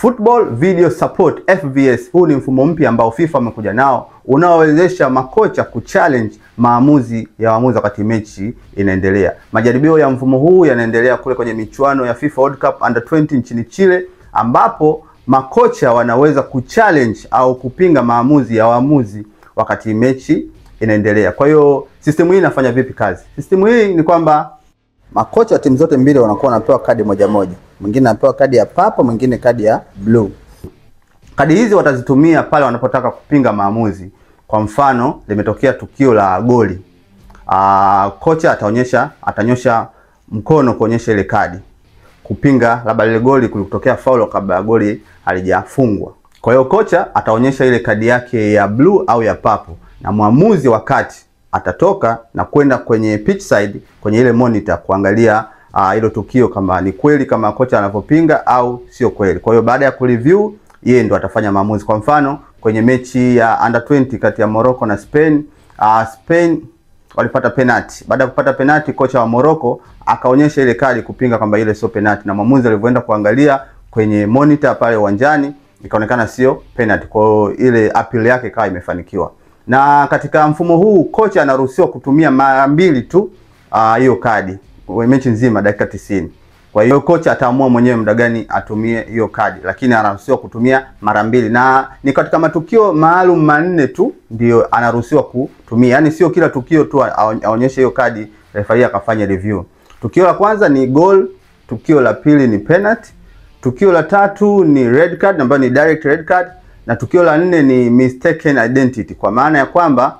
Football Video Support FVS. Huu ni mfumo mpya ambao FIFA amekuja nao unaowezesha makocha kuchallenge maamuzi ya waamuzi wakati mechi inaendelea. Majaribio ya mfumo huu yanaendelea kule kwenye michuano ya FIFA World Cup Under 20 nchini Chile, ambapo makocha wanaweza kuchallenge au kupinga maamuzi ya waamuzi wakati mechi inaendelea. Kwa hiyo system hii inafanya vipi kazi? System hii ni kwamba makocha wa timu zote mbili wanakuwa wanapewa kadi moja moja. Mwingine anapewa kadi ya purple, mwingine kadi ya blue. Kadi hizi watazitumia pale wanapotaka kupinga maamuzi. Kwa mfano, limetokea tukio la goli. Kocha atanyosha mkono kuonyesha ile kadi, kupinga labda ile goli kulitokea foul kabla ya goli halijafungwa. Kwa hiyo kocha ataonyesha ile kadi yake ya blue au ya purple, na mwamuzi wakati atatoka na kwenda kwenye pitch side, kwenye ile monitor kuangalia hilo tukio kama ni kweli kama kocha anavyopinga au sio kweli. Kwa hiyo baada ya kureview, yeye ndo atafanya maamuzi. Kwa mfano, kwenye mechi ya Under 20 kati ya Morocco na Spain, Spain walipata penalty. Baada ya kupata penalty, kocha wa Morocco akaonyesha ile kadi kupinga kwamba ile sio penalty, na mwamuzi alivyoenda kuangalia kwenye monitor pale uwanjani ikaonekana sio penalty. Kwa hiyo ile appeal yake ikawa imefanikiwa. Na katika mfumo huu kocha anaruhusiwa kutumia mara mbili tu hiyo kadi kwa mechi nzima, dakika 90. Kwa hiyo kocha ataamua mwenyewe muda gani atumie hiyo kadi, lakini anaruhusiwa kutumia mara mbili, na ni katika matukio maalum manne tu ndio anaruhusiwa kutumia. Yaani sio kila tukio tu aonyeshe hiyo kadi referee akafanya review. Tukio la kwanza ni goal, tukio la pili ni penalty, tukio la tatu ni red card ambayo ni direct red card, na tukio la nne ni mistaken identity, kwa maana ya kwamba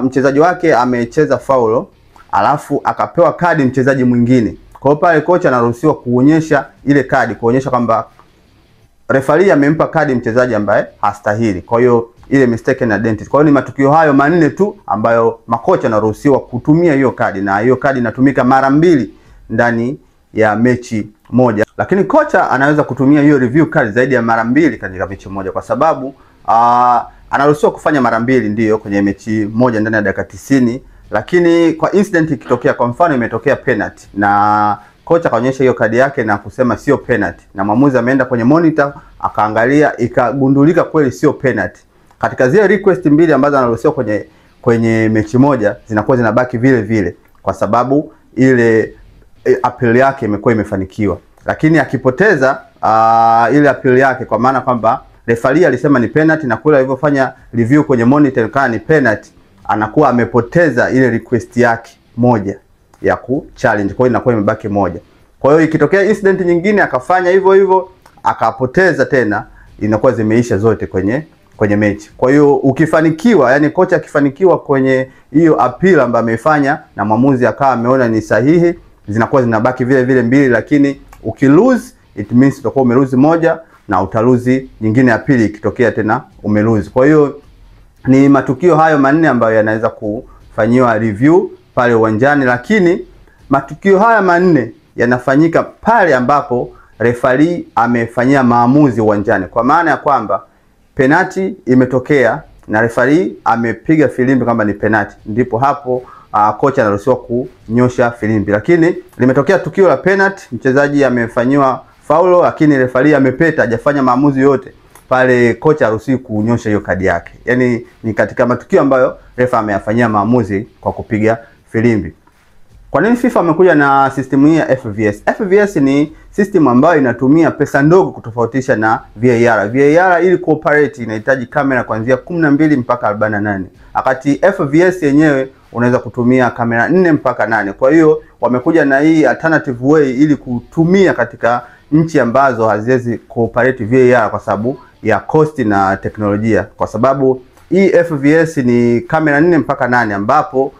mchezaji wake amecheza foul alafu akapewa kadi mchezaji mwingine. Kwa hiyo pale kocha anaruhusiwa kuonyesha ile kadi, kuonyesha kwamba referee amempa kadi mchezaji ambaye hastahili. Kwa hiyo ile mistaken identity. Kwa hiyo ni matukio hayo manne tu ambayo makocha anaruhusiwa kutumia hiyo kadi, na hiyo kadi inatumika mara mbili ndani ya mechi moja. Lakini kocha anaweza kutumia hiyo review card zaidi ya mara mbili katika mechi moja, kwa sababu anaruhusiwa kufanya mara mbili ndio kwenye mechi moja ndani ya dakika 90. Lakini kwa incident ikitokea, kwa mfano imetokea penalty na kocha kaonyesha hiyo kadi yake na kusema sio penalty, na mwamuzi ameenda kwenye monitor akaangalia ikagundulika kweli sio penalty, katika zile request mbili ambazo anaruhusiwa kwenye mechi moja zinakuwa zinabaki vile vile, kwa sababu ile appeal yake imekuwa imefanikiwa. Lakini akipoteza ile appeal yake, kwa maana kwamba referee alisema ni penalty na kule alivyofanya review kwenye monitor kana ni penalty, anakuwa amepoteza ile request yake moja ya kuchallenge. Kwa hiyo inakuwa imebaki moja. Kwa hiyo ikitokea incident nyingine akafanya hivyo hivyo akapoteza tena, inakuwa zimeisha zote kwenye mechi. Kwa hiyo ukifanikiwa, yani kocha akifanikiwa kwenye hiyo appeal ambayo ameifanya na mwamuzi akawa ameona ni sahihi, zinakuwa zinabaki vile vile mbili. Lakini ukilose, it means utakuwa umelose moja na utalose nyingine ya pili ikitokea tena umelose. Kwa hiyo ni matukio hayo manne ambayo yanaweza kufanyiwa review pale uwanjani, lakini matukio haya manne yanafanyika pale ambapo referee amefanyia maamuzi uwanjani. Kwa maana ya kwamba penalty imetokea na referee amepiga filimbi kwamba ni penalty, ndipo hapo kocha anaruhusiwa kunyosha filimbi. Lakini limetokea tukio la penalty, mchezaji amefanywa foul lakini referee amepeta, hajafanya maamuzi yote, pale kocha haruhusiwi kunyosha hiyo kadi yake. Yaani ni katika matukio ambayo refa ameyafanyia maamuzi kwa kupiga filimbi. Kwa nini FIFA amekuja na system hii ya FVS? FVS ni system ambayo inatumia pesa ndogo kutofautisha na VAR. VAR ili cooperate inahitaji kamera kuanzia 12 mpaka 48. Wakati FVS yenyewe unaweza kutumia kamera 4 mpaka 8. Kwa hiyo wamekuja na hii alternative way ili kutumia katika nchi ambazo haziwezi cooperate VAR kwa sababu ya cost na teknolojia. Kwa sababu hii FVS ni kamera 4 mpaka 8 ambapo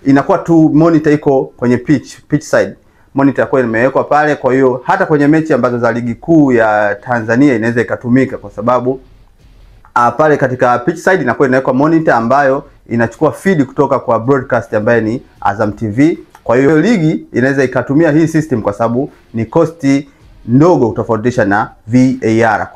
inakuwa tu monitor iko kwenye pitch side. Monitor kwa imewekwa pale, kwa hiyo hata kwenye mechi ambazo za ligi kuu ya Tanzania inaweza ikatumika, kwa sababu pale katika pitch side inakuwa inawekwa monitor ambayo inachukua feed kutoka kwa broadcast ambaye ni Azam TV. Kwa hiyo ligi inaweza ikatumia hii system kwa sababu ni costi ndogo kutofautisha na VAR.